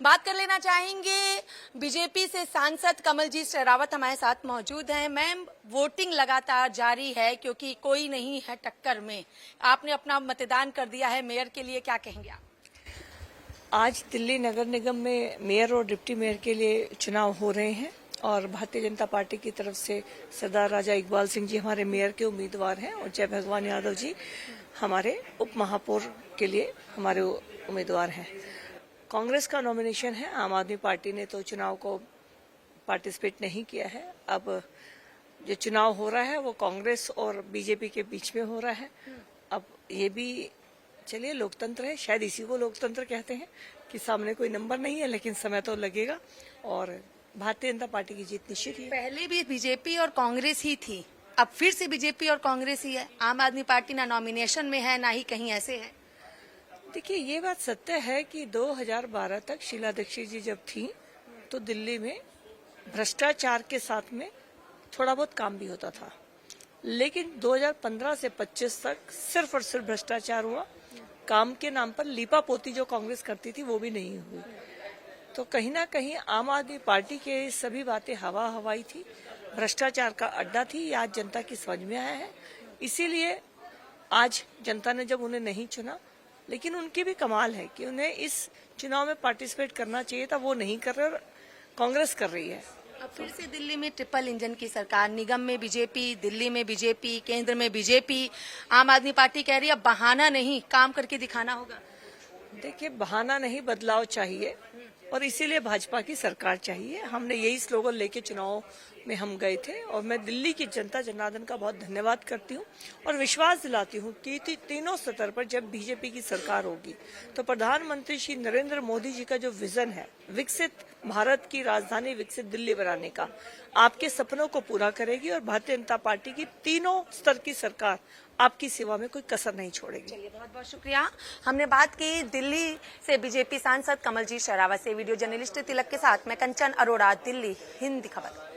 बात कर लेना चाहेंगे बीजेपी से सांसद कमलजीत शेरावत हमारे साथ मौजूद हैं। मैम, वोटिंग लगातार जारी है क्योंकि कोई नहीं है टक्कर में। आपने अपना मतदान कर दिया है मेयर के लिए, क्या कहेंगे आप? आज दिल्ली नगर निगम में मेयर और डिप्टी मेयर के लिए चुनाव हो रहे हैं और भारतीय जनता पार्टी की तरफ से सरदार राजा इकबाल सिंह जी हमारे मेयर के उम्मीदवार हैं और जय भगवान यादव जी हमारे उप महापौर के लिए हमारे उम्मीदवार हैं। कांग्रेस का नॉमिनेशन है। आम आदमी पार्टी ने तो चुनाव को पार्टिसिपेट नहीं किया है। अब जो चुनाव हो रहा है वो कांग्रेस और बीजेपी के बीच में हो रहा है। अब ये भी चलिए लोकतंत्र है, शायद इसी को लोकतंत्र कहते हैं कि सामने कोई नंबर नहीं है लेकिन समय तो लगेगा और भारतीय जनता पार्टी की जीत निश्चित है। पहले भी बीजेपी और कांग्रेस ही थी, अब फिर से बीजेपी और कांग्रेस ही है। आम आदमी पार्टी ना नॉमिनेशन में है ना ही कहीं ऐसे है। देखिए, ये बात सत्य है कि 2012 तक शीला दीक्षित जी जब थी तो दिल्ली में भ्रष्टाचार के साथ में थोड़ा बहुत काम भी होता था, लेकिन 2015 से 25 तक सिर्फ और सिर्फ भ्रष्टाचार हुआ। काम के नाम पर लीपापोती जो कांग्रेस करती थी वो भी नहीं हुई। तो कहीं ना कहीं आम आदमी पार्टी के सभी बातें हवा हवाई थी, भ्रष्टाचार का अड्डा थी। ये आज जनता की समझ में आया है, इसीलिए आज जनता ने जब उन्हें नहीं चुना, लेकिन उनकी भी कमाल है कि उन्हें इस चुनाव में पार्टिसिपेट करना चाहिए था, वो नहीं कर रहे और कांग्रेस कर रही है। अब फिर से दिल्ली में ट्रिपल इंजन की सरकार, निगम में बीजेपी, दिल्ली में बीजेपी, केंद्र में बीजेपी। आम आदमी पार्टी कह रही है अब बहाना नहीं, काम करके दिखाना होगा। देखिए, बहाना नहीं, बदलाव चाहिए और इसीलिए भाजपा की सरकार चाहिए। हमने यही स्लोगन लेके चुनाव में हम गए थे और मैं दिल्ली की जनता जनार्दन का बहुत धन्यवाद करती हूँ और विश्वास दिलाती हूँ कि तीनों स्तर पर जब बीजेपी की सरकार होगी तो प्रधानमंत्री श्री नरेंद्र मोदी जी का जो विजन है विकसित भारत की राजधानी विकसित दिल्ली बनाने का, आपके सपनों को पूरा करेगी और भारतीय जनता पार्टी की तीनों स्तर की सरकार आपकी सेवा में कोई कसर नहीं छोड़ेगी। चलिए, बहुत बहुत शुक्रिया। हमने बात की दिल्ली से बीजेपी सांसद कमलजीत शेरावत से। वीडियो जर्नलिस्ट तिलक के साथ मैं कंचन अरोड़ा, दिल्ली, हिंद खबर।